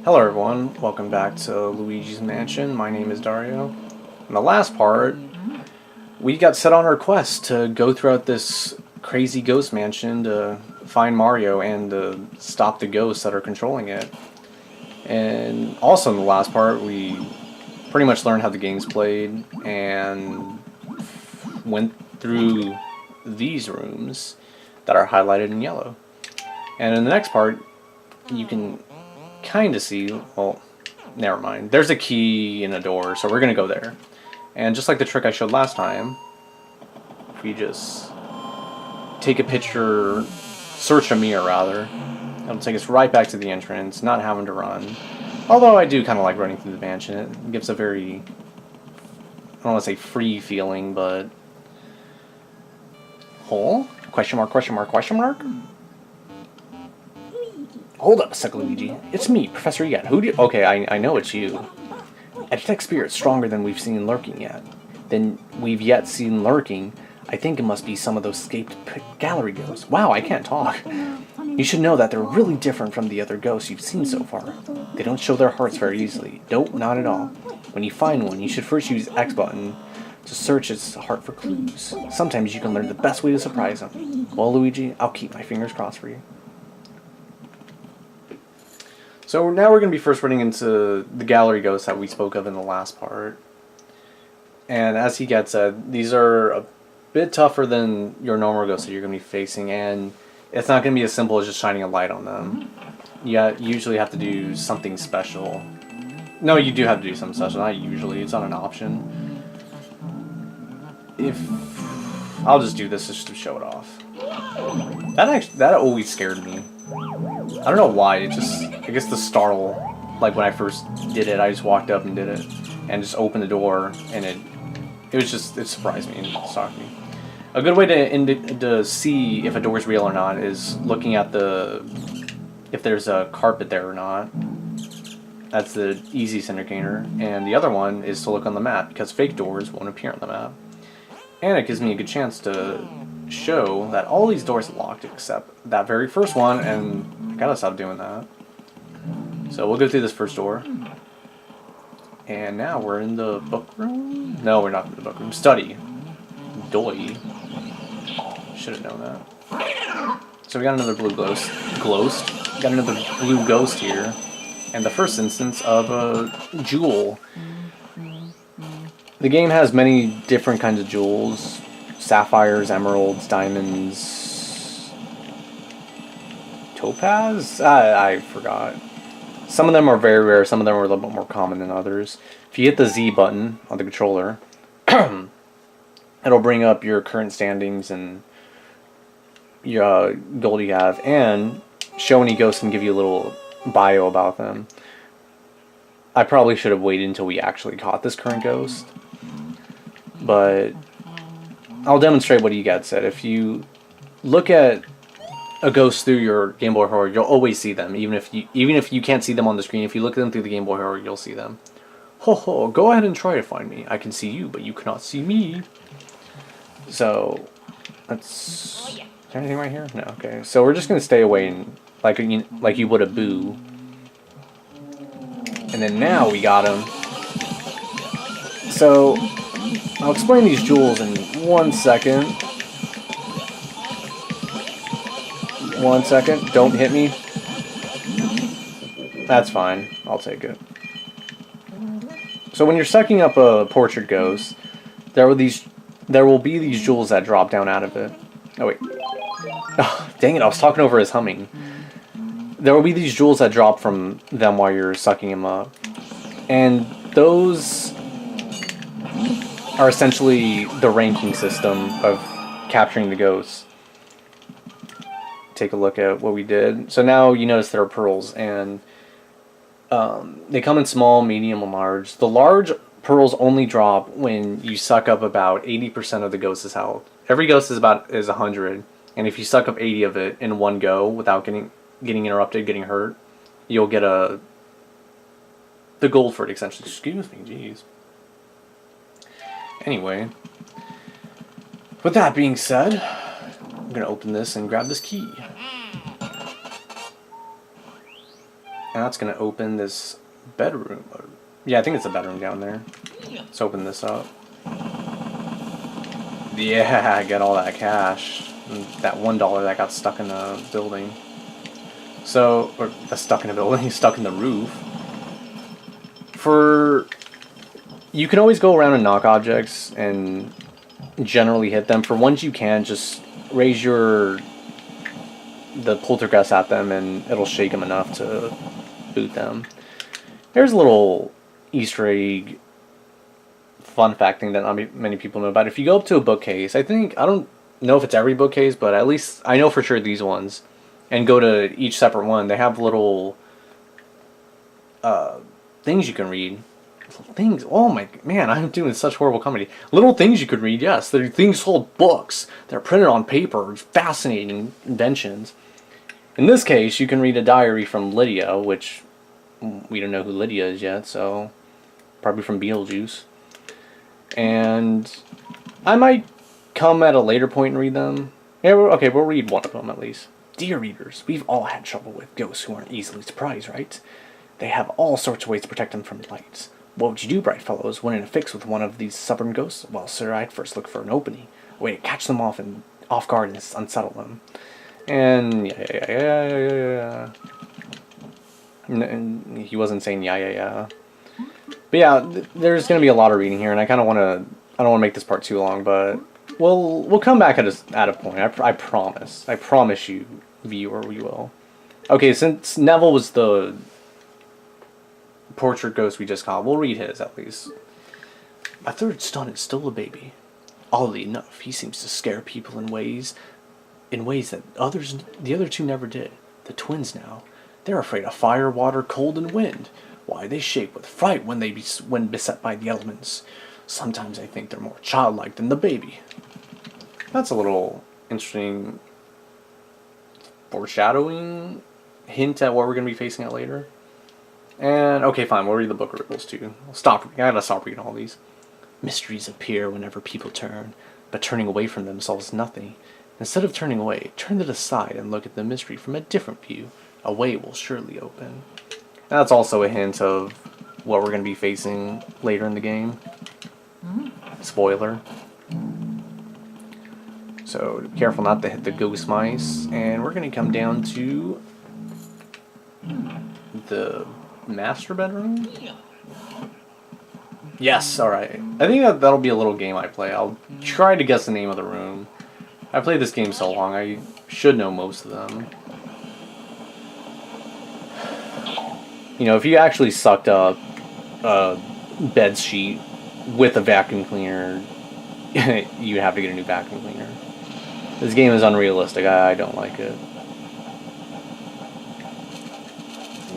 Hello everyone, welcome back to Luigi's Mansion. My name is Dario. In the last part, we got set on our quest to go throughout this crazy ghost mansion to find Mario and to stop the ghosts that are controlling it. And also in the last part, we pretty much learned how the game's played and went through these rooms that are highlighted in yellow. And in the next part, you can kind of see, well, never mind. There's a key in a door, so we're going to go there. And just like the trick I showed last time, if we just take a picture, search a mirror rather, it'll take us right back to the entrance, not having to run. Although I do kind of like running through the mansion. It gives a very, I don't want to say free feeling, but... Hole? Question mark, question mark, question mark? Hold up a sec, Luigi. It's me, Professor E.Gadd. Who do you... Okay, I know it's you. I detect spirits stronger than we've seen lurking yet. Than we've yet seen lurking. I think it must be some of those escaped gallery ghosts. Wow, I can't talk. You should know that they're really different from the other ghosts you've seen so far. They don't show their hearts very easily. Nope, not at all. When you find one, you should first use X button to search its heart for clues. Sometimes you can learn the best way to surprise them. Well, Luigi, I'll keep my fingers crossed for you. So now we're going to be first running into the gallery ghosts that we spoke of in the last part. And as E.Gadd said, these are a bit tougher than your normal ghosts that you're going to be facing, and it's not going to be as simple as just shining a light on them. You usually have to do something special. No, you do have to do something special, not usually, it's not an option. I'll just do this just to show it off. That always scared me. I don't know why, I guess the startle, like when I first did it, I just walked up and did it, and just opened the door, and it surprised me and shocked me. A good way to see if a door is real or not is looking at if there's a carpet there or not. That's the easiest indicator, and the other one is to look on the map, because fake doors won't appear on the map. And it gives me a good chance to show that all these doors are locked except that very first one, and I gotta stop doing that. So we'll go through this first door. And now we're in the book room? No, we're not in the book room. Study. Doy. Should have known that. So we got another blue ghost. Got another blue ghost here. And the first instance of a jewel. The game has many different kinds of jewels. Sapphires, emeralds, diamonds... Topaz? I forgot. Some of them are very rare, some of them are a little bit more common than others. If you hit the Z button on the controller, it'll bring up your current standings and your gold you have, and show any ghosts and give you a little bio about them. I probably should have waited until we actually caught this current ghost, but I'll demonstrate what E.Gadd said. If you look at a ghost through your Game Boy Horror, you'll always see them, even if you can't see them on the screen. If you look at them through the Game Boy Horror, you'll see them. Ho ho, go ahead and try to find me. I can see you, but you cannot see me. So, is there anything right here? No, okay. So we're just gonna stay away and like you would a boo. And then now we got him. So I'll explain these jewels in 1 second. 1 second. Don't hit me. That's fine. I'll take it. So when you're sucking up a portrait ghost, there will be these jewels that drop down out of it. Oh wait. Oh, dang it! I was talking over his humming. There will be these jewels that drop from them while you're sucking him up, and those are essentially the ranking system of capturing the ghosts. Take a look at what we did. So now you notice there are pearls, and they come in small, medium, and large. The large pearls only drop when you suck up about 80% of the ghost's health. Every ghost is 100, and if you suck up 80 of it in one go without getting interrupted, getting hurt, you'll get the gold for it, essentially. Excuse me, jeez. Anyway, with that being said, I'm gonna open this and grab this key. And that's going to open this bedroom. Yeah, I think it's a bedroom down there. Let's open this up. Yeah, get all that cash. And that $1 that got stuck in the building. So, or that's stuck in a building, stuck in the roof. You can always go around and knock objects and generally hit them. For ones you can, just raise the poltergeist at them and it'll shake them enough to boot them. There's a little Easter egg fun fact thing that not many people know about. If you go up to a bookcase, I don't know if it's every bookcase, but at least I know for sure these ones, and go to each separate one, they have little things you can read. Things, oh my man, I'm doing such horrible comedy. Little things you could read, yes. They're things called books. They're printed on paper. Fascinating inventions. In this case, you can read a diary from Lydia, which we don't know who Lydia is yet, so probably from Beetlejuice. And I might come at a later point and read them. Yeah, okay, we'll read one of them at least. Dear readers, we've all had trouble with ghosts who aren't easily surprised, right? They have all sorts of ways to protect them from lights. What would you do, bright fellows, when in a fix with one of these stubborn ghosts? Well, sir, I'd first look for an opening, a way to catch them off guard and unsettle them. And yeah. And he wasn't saying yeah. But yeah, there's gonna be a lot of reading here, and I don't want to make this part too long, but we'll come back at a point. I promise. I promise you, viewer, we will. Okay, since Neville was the portrait ghost we just caught, we'll read his at least. My third son is still a baby. Oddly enough, he seems to scare people in ways that the other two never did. The twins now, they're afraid of fire, water, cold, and wind. Why, they shake with fright when beset by the elements. Sometimes I think they're more childlike than the baby. That's a little interesting foreshadowing hint at what we're going to be facing at later. And, okay, fine, we'll read the book of riddles too. I gotta stop reading all these. Mysteries appear whenever people turn, but turning away from them solves nothing. Instead of turning away, turn it aside and look at the mystery from a different view. A way will surely open. And that's also a hint of what we're going to be facing later in the game. Spoiler. So, be careful not to hit the ghost mice. And we're going to come down to the master bedroom? Yes, alright. I think that'll be a little game I play. I'll try to guess the name of the room. I've played this game so long, I should know most of them. You know, if you actually sucked up a bed sheet with a vacuum cleaner, you'd have to get a new vacuum cleaner. This game is unrealistic. I don't like it.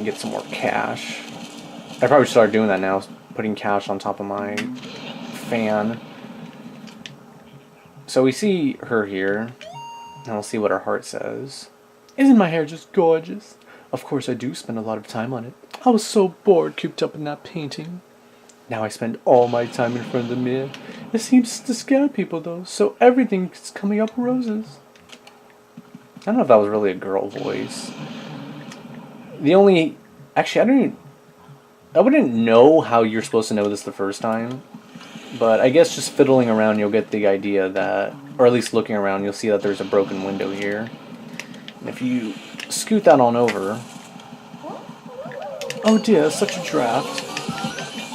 Get some more cash. I probably should start doing that now, putting cash on top of my fan. So we see her here, and we'll see what her heart says. Isn't my hair just gorgeous? Of course I do spend a lot of time on it. I was so bored cooped up in that painting. Now I spend all my time in front of the mirror. It seems to scare people though, so everything's coming up roses. I don't know if that was really a girl voice. Actually, I wouldn't know how you're supposed to know this the first time, but I guess just fiddling around you'll get the idea that, or at least looking around, you'll see that there's a broken window here. And if you scoot that on over, oh dear, such a draft.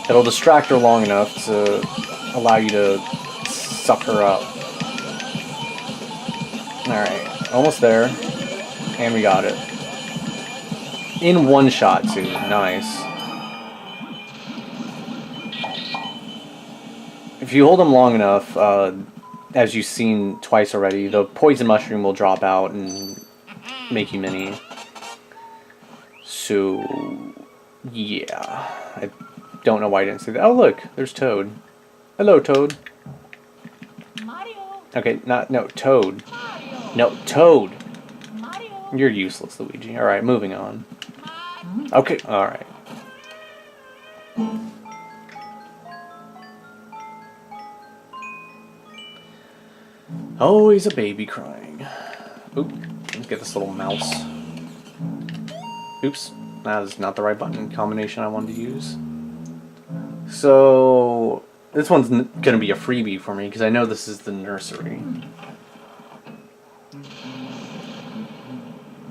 It'll distract her long enough to allow you to suck her up. Alright, almost there, and we got it. In one shot, too. Nice. If you hold them long enough, as you've seen twice already, the poison mushroom will drop out and make you mini. So, yeah. I don't know why I didn't say that. Oh, look. There's Toad. Hello, Toad. Mario. Okay, no, Toad. Mario. No, Toad. Mario. You're useless, Luigi. Alright, moving on. Okay, alright. Always a baby crying. Oop, let's get this little mouse. Oops. That is not the right button combination I wanted to use. So this one's gonna be a freebie for me because I know this is the nursery.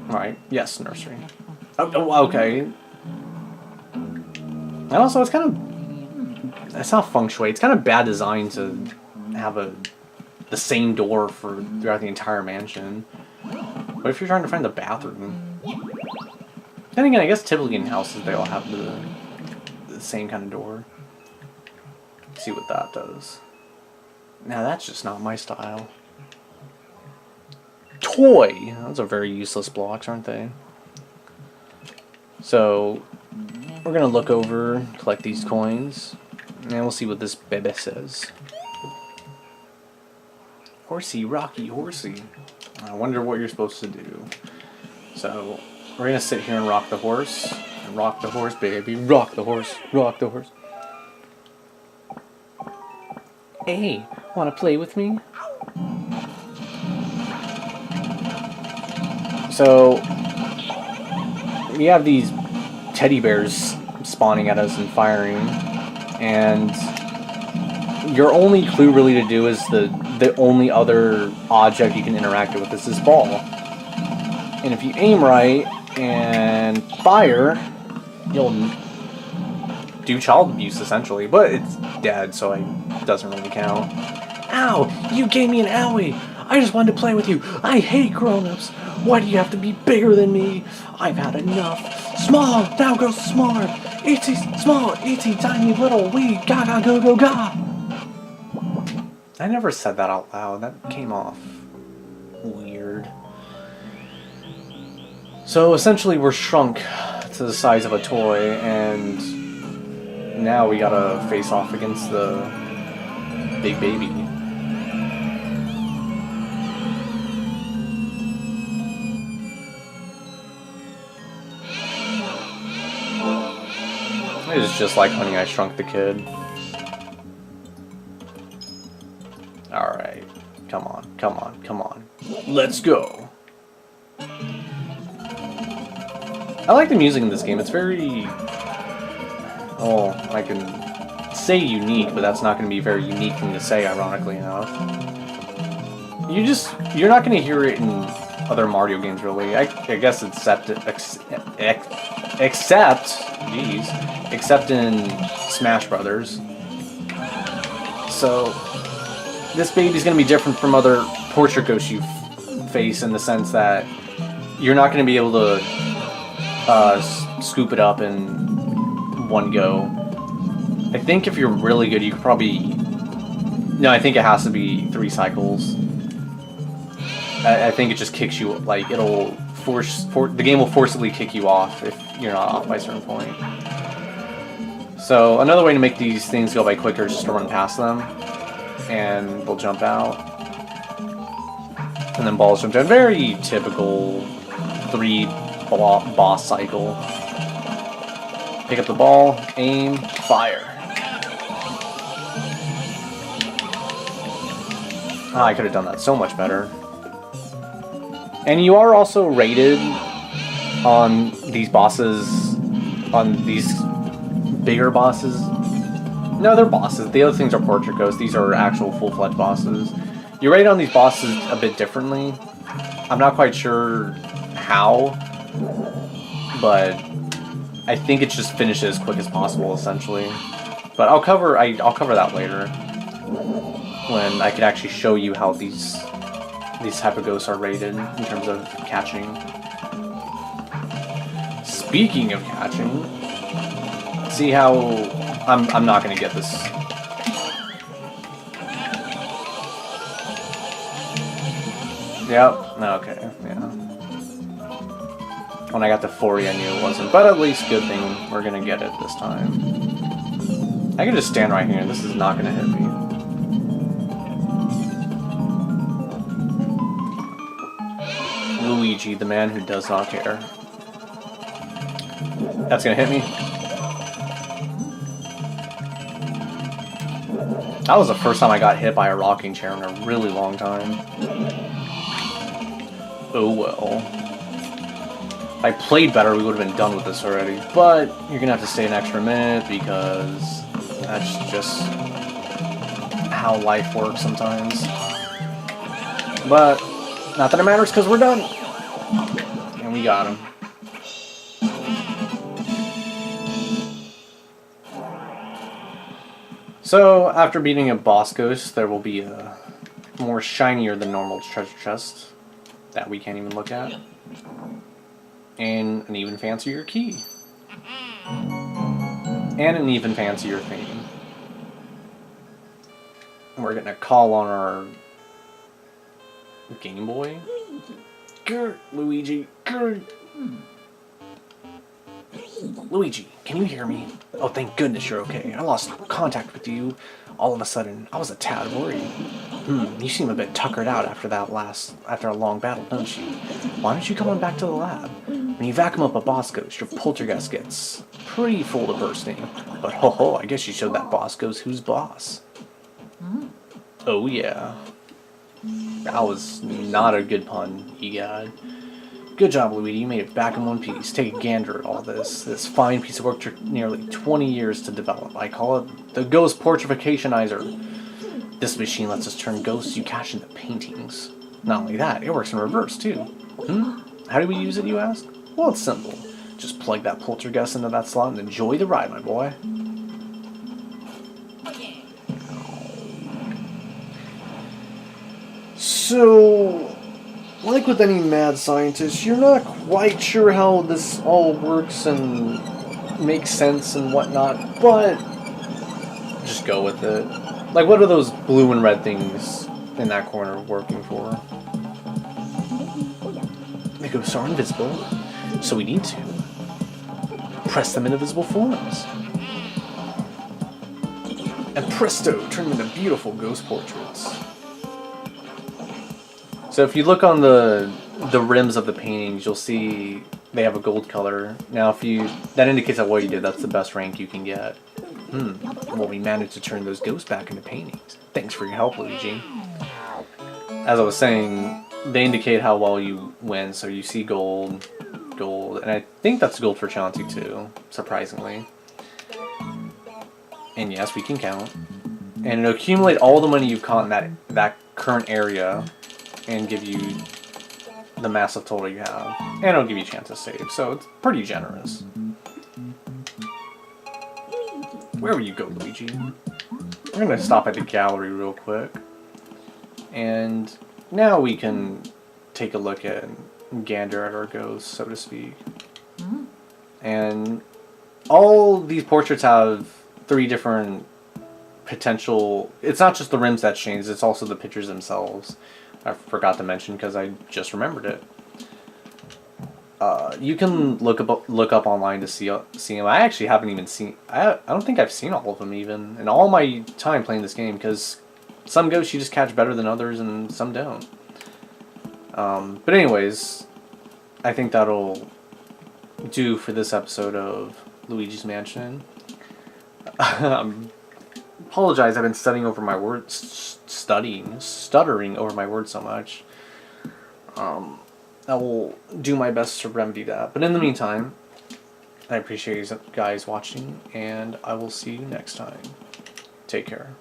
Alright, yes, nursery. Oh, okay. And also, it's kind of... It's not feng shui. It's kind of bad design to have the same door for throughout the entire mansion. What if you're trying to find the bathroom? Then again, I guess typically in houses they all have the same kind of door. Let's see what that does. Now that's just not my style. Toy! Those are very useless blocks, aren't they? So, we're gonna look over, collect these coins, and we'll see what this baby says. Horsey, Rocky, horsey. I wonder what you're supposed to do. So, we're gonna sit here and rock the horse. And rock the horse, baby. Rock the horse, rock the horse. Hey, wanna play with me? So, we have these teddy bears spawning at us and firing, and your only clue really to do is the only other object you can interact with is this ball. And if you aim right and fire, you'll do child abuse essentially, but it's dead, so it doesn't really count. Ow! You gave me an owie! I just wanted to play with you. I hate grown-ups. Why do you have to be bigger than me? I've had enough. Small, now grow smaller. Itsy small, itsy tiny little wee. Gaga go go ga. I never said that out loud. That came off weird. So essentially we're shrunk to the size of a toy, and now we gotta face off against the big baby. It's just like Honey, I Shrunk the Kid. Alright. Come on, come on, come on. Let's go! I like the music in this game. It's very... Oh, I can say unique, but that's not going to be a very unique thing to say, ironically enough. You're not going to hear it in other Mario games, really. I guess except in Smash Brothers. So, this baby's going to be different from other portrait ghosts you face in the sense that you're not going to be able to scoop it up in one go. I think if you're really good, you could probably... No, I think it has to be 3 cycles. I think it just kicks you, like, it'll the game will forcibly kick you off if you're not off by a certain point. So, another way to make these things go by quicker is just to run past them, and they'll jump out. And then balls jump down. Very typical 3 boss cycle. Pick up the ball, aim, fire. I could have done that so much better. And you are also rated on these bosses, on these bigger bosses. No, they're bosses. The other things are portrait ghosts. These are actual full-fledged bosses. You're rated on these bosses a bit differently. I'm not quite sure how, but I think it's just finish it as quick as possible, essentially. But I'll cover that later, when I can actually show you how these type of ghosts are rated in terms of catching. Speaking of catching, see how I'm not gonna get this. Yep. Okay. Yeah. When I got to 40, I knew it wasn't, but at least good thing we're gonna get it this time. I can just stand right here. This is not gonna hit me. Luigi, the man who does not care. That's gonna hit me. That was the first time I got hit by a rocking chair in a really long time. Oh well. If I played better, we would have been done with this already. But you're gonna have to stay an extra minute because that's just how life works sometimes. But not that it matters because we're done. And we got him. So, after beating a boss ghost, there will be a more shinier than normal treasure chest that we can't even look at. And an even fancier key. And an even fancier theme. We're getting a call on our Game Boy. Grr, Luigi. Grr. Luigi, can you hear me? Oh, thank goodness you're okay. I lost contact with you. All of a sudden, I was a tad worried. You seem a bit tuckered out after a long battle, don't you? Why don't you come on back to the lab? When you vacuum up a boss ghost, your poltergeist gets pretty full to bursting. But ho, I guess you showed that boss ghost who's boss. Oh yeah. That was not a good pun, E.Gadd. Good job, Luigi. You made it back in one piece. Take a gander at all this. This fine piece of work took nearly 20 years to develop. I call it the Ghost Portrificationizer. This machine lets us turn ghosts you catch into paintings. Not only that, it works in reverse, too. How do we use it, you ask? Well, it's simple. Just plug that poltergeist into that slot and enjoy the ride, my boy. So, like with any mad scientist, you're not quite sure how this all works and makes sense and whatnot, but just go with it. Like, what are those blue and red things in that corner working for? The ghosts are invisible, so we need to press them into visible forms. And presto, turn them into beautiful ghost portraits. So if you look on the rims of the paintings, you'll see they have a gold color. Now that indicates that what you did, that's the best rank you can get. Well, we managed to turn those ghosts back into paintings. Thanks for your help, Luigi. As I was saying, they indicate how well you win, so you see gold, and I think that's gold for Chauncey too, surprisingly. And yes, we can count. And it'll accumulate all the money you've caught in that current area and give you the massive total you have. And it'll give you a chance to save, so it's pretty generous. Wherever you go, Luigi. We're gonna stop at the gallery real quick. And now we can take a look at gander at our ghosts, so to speak. And all these portraits have 3 different potential... It's not just the rims that change, it's also the pictures themselves. I forgot to mention because I just remembered it. You can look up online to see them. I actually haven't even seen... I don't think I've seen all of them even in all my time playing this game, because some ghosts you just catch better than others and some don't. But anyways, I think that'll do for this episode of Luigi's Mansion. Apologize, I've been stuttering over my words so much. I will do my best to remedy that. But in the meantime, I appreciate you guys watching, and I will see you next time. Take care.